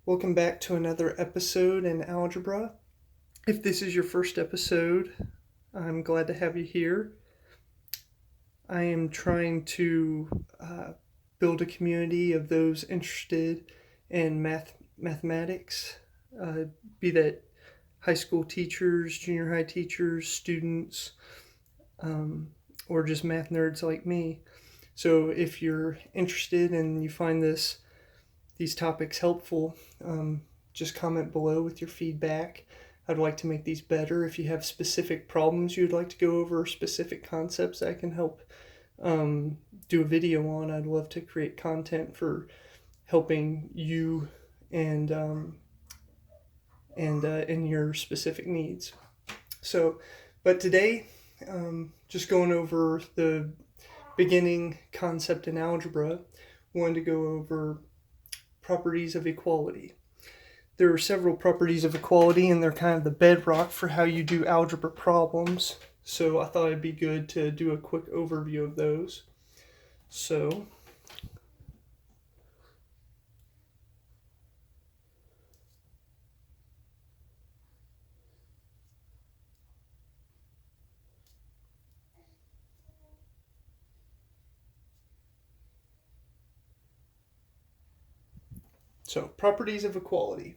Welcome back to another episode in Algebra. If this is your first episode, I'm glad to have you here. I am trying to build a community of those interested in mathematics, be that high school teachers, junior high teachers, students, or just math nerds like me. So if you're interested and you find these topics helpful, just comment below with your feedback. I'd like to make these better. If you have specific problems you'd like to go over, specific concepts I can help do a video on, I'd love to create content for helping you and in your specific needs. But today, just going over the beginning concept in algebra, wanted to go over properties of equality. There are several properties of equality, and they're kind of the bedrock for how you do algebra problems. So I thought it'd be good to do a quick overview of those. So properties of equality.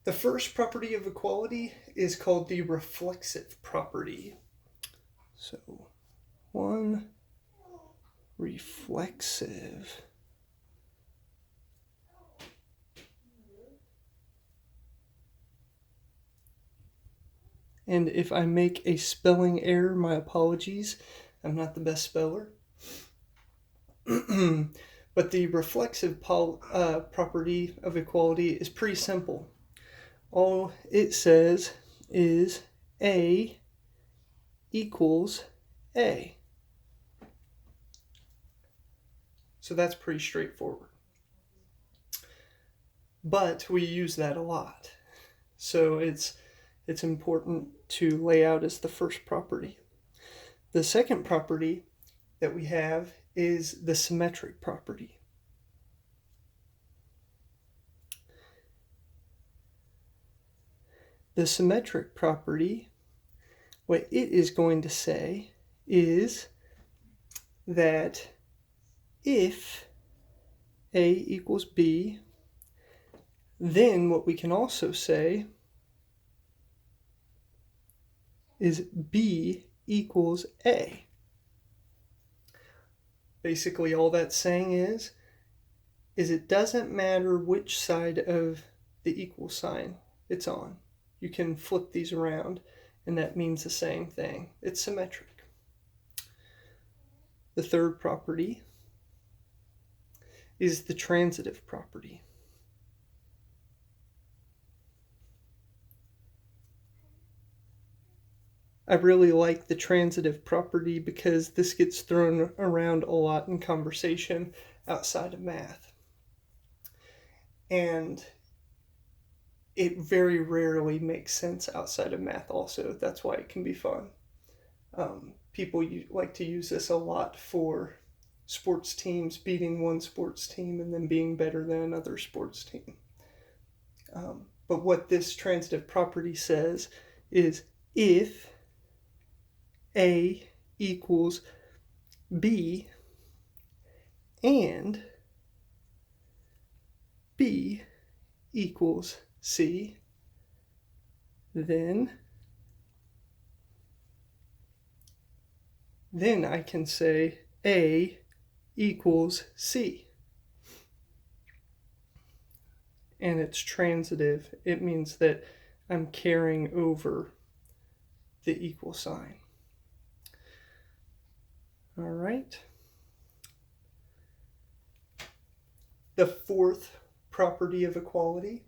The first property of equality is called the reflexive property. So, one, reflexive. And if I make a spelling error, my apologies. I'm not the best speller. But the reflexive property of equality is pretty simple. All it says is A equals A. So that's pretty straightforward. But we use that a lot. So it's important to lay out as the first property. The second property that we have is the symmetric property. The symmetric property, what it is going to say is that if A equals B, then what we can also say is B equals A. Basically, all that's saying is it doesn't matter which side of the equal sign it's on. You can flip these around, and that means the same thing. It's symmetric. The third property is the transitive property. I really like the transitive property because this gets thrown around a lot in conversation outside of math. And it very rarely makes sense outside of math also. That's why it can be fun. People like to use this a lot for sports teams, beating one sports team and then being better than another sports team. But what this transitive property says is if A equals B and B equals C, then I can say A equals C. And it's transitive. It means that I'm carrying over the equal sign. All right. The fourth property of equality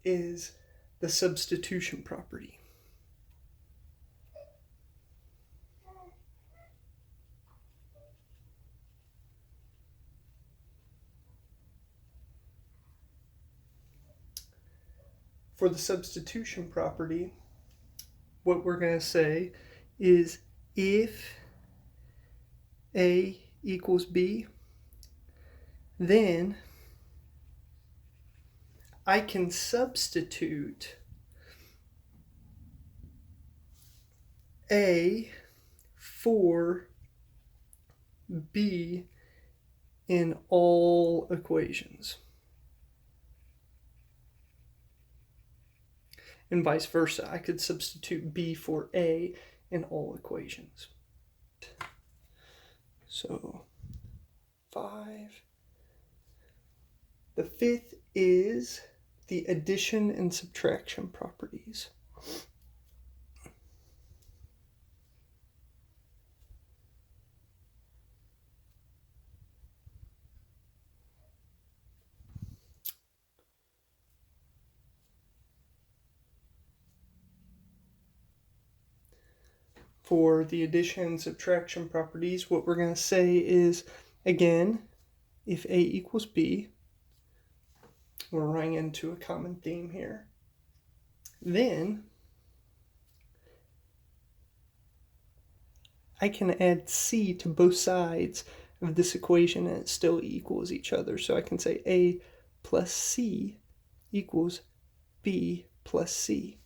is the substitution property. For the substitution property, what we're going to say is if A equals B, then I can substitute A for B in all equations. And vice versa. I could substitute B for A in all equations. So 5. The fifth is the addition and subtraction properties. For the addition and subtraction properties, what we're going to say is, again, if A equals B, we're running into a common theme here, then I can add C to both sides of this equation and it still equals each other. So I can say A plus C equals B plus C.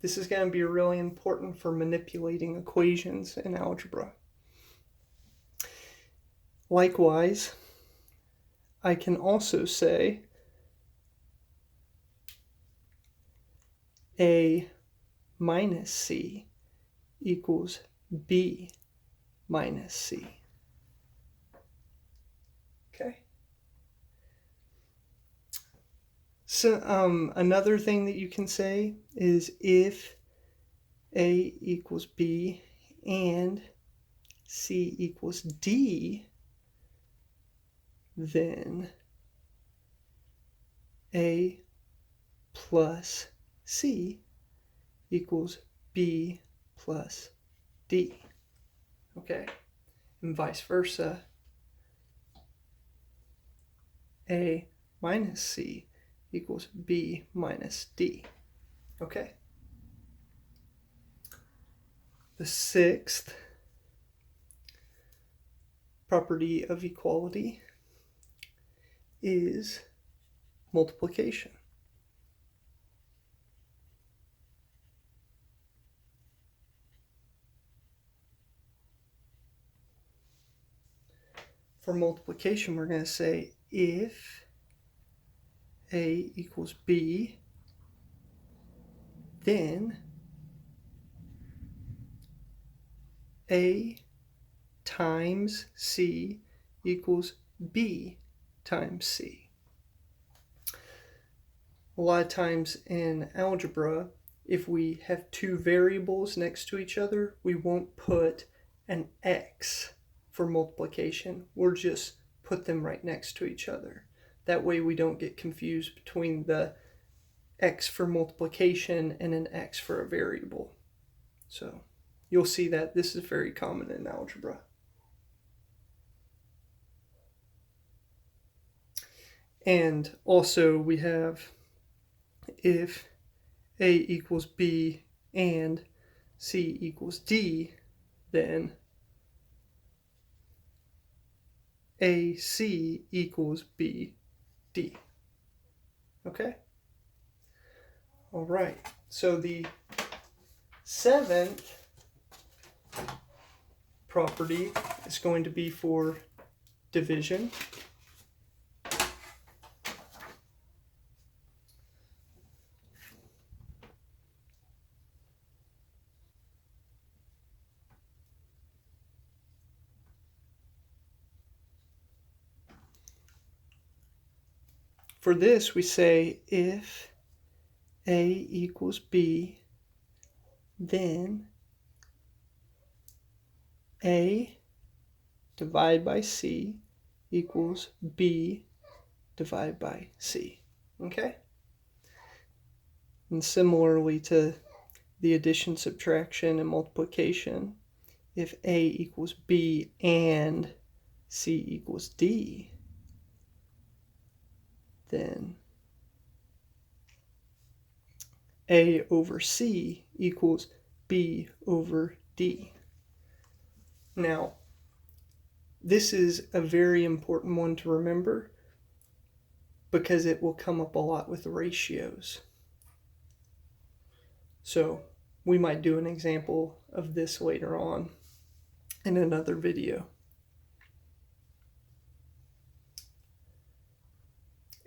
This is going to be really important for manipulating equations in algebra. Likewise, I can also say A minus C equals B minus C. Okay? So another thing that you can say is if A equals B and C equals D, then A plus C equals B plus D. Okay? And vice versa. A minus C equals B minus D. Okay? The sixth property of equality is multiplication. For multiplication, we're going to say if A equals B, then A times C equals B times C. A lot of times in algebra, if we have two variables next to each other, we won't put an X for multiplication. We'll just put them right next to each other. That way we don't get confused between the X for multiplication and an X for a variable. So you'll see that this is very common in algebra. And also we have if A equals B and C equals D, then AC equals BD. Okay? All right. So the seventh property is going to be for division. For this, we say if A equals B, then A divided by C equals B divided by C. Okay? And similarly to the addition, subtraction, and multiplication, if A equals B and C equals D, then A over C equals B over D. Now, this is a very important one to remember. because it will come up a lot with ratios. So we might do an example of this later on in another video.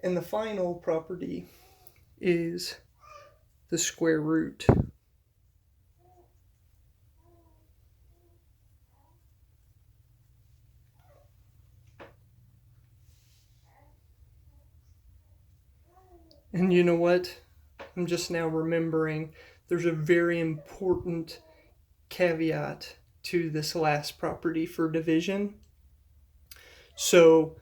And the final property is the square root. And you know what? I'm just now remembering there's a very important caveat to this last property for division. So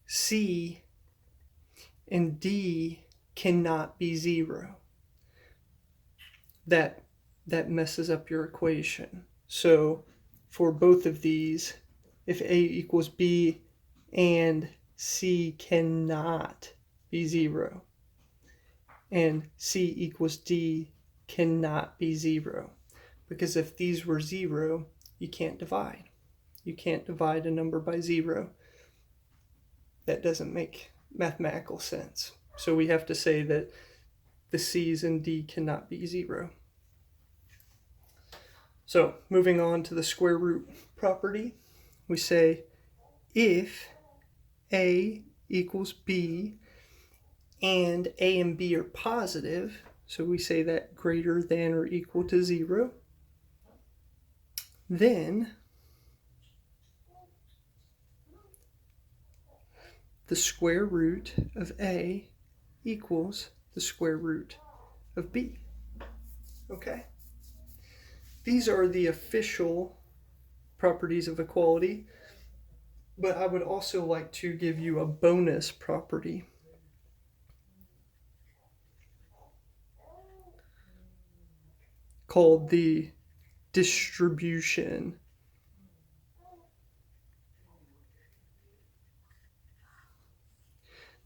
C and D cannot be 0. That messes up your equation. So for both of these, if A equals B and C cannot be 0, and C equals D cannot be 0, because if these were 0, you can't divide. You can't divide a number by 0. That doesn't make mathematical sense. So we have to say that the C's and D cannot be 0. So moving on to the square root property, we say if A equals B and A and B are positive, so we say that greater than or equal to 0, then the square root of A equals the square root of B. Okay? These are the official properties of equality, but I would also like to give you a bonus property called the distribution.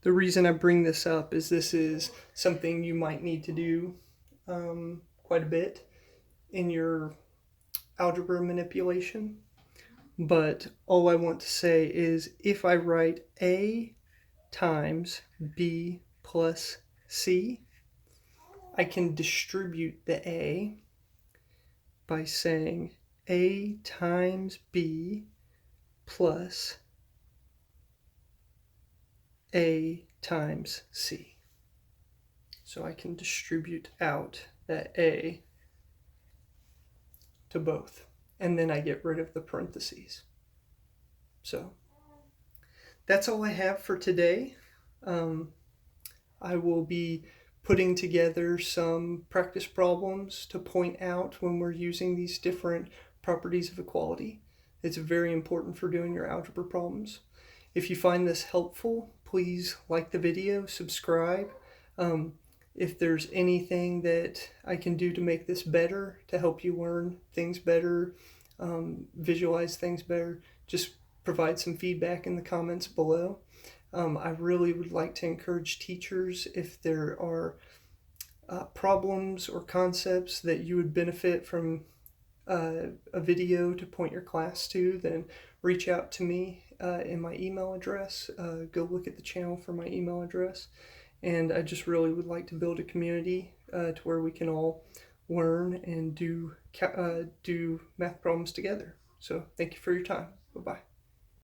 The reason I bring this up is this is something you might need to do quite a bit in your algebra manipulation. But all I want to say is if I write A times B plus C, I can distribute the A by saying A times B plus A times C. So I can distribute out that A to both, and then I get rid of the parentheses. So that's all I have for today. I will be putting together some practice problems to point out when we're using these different properties of equality. It's very important for doing your algebra problems. If you find this helpful, please like the video, subscribe. If there's anything that I can do to make this better, to help you learn things better, visualize things better, just provide some feedback in the comments below. I really would like to encourage teachers, if there are problems or concepts that you would benefit from a video to point your class to, then reach out to me in my email address. Go look at the channel for my email address. And I just really would like to build a community to where we can all learn and do math problems together. So thank you for your time. Bye-bye.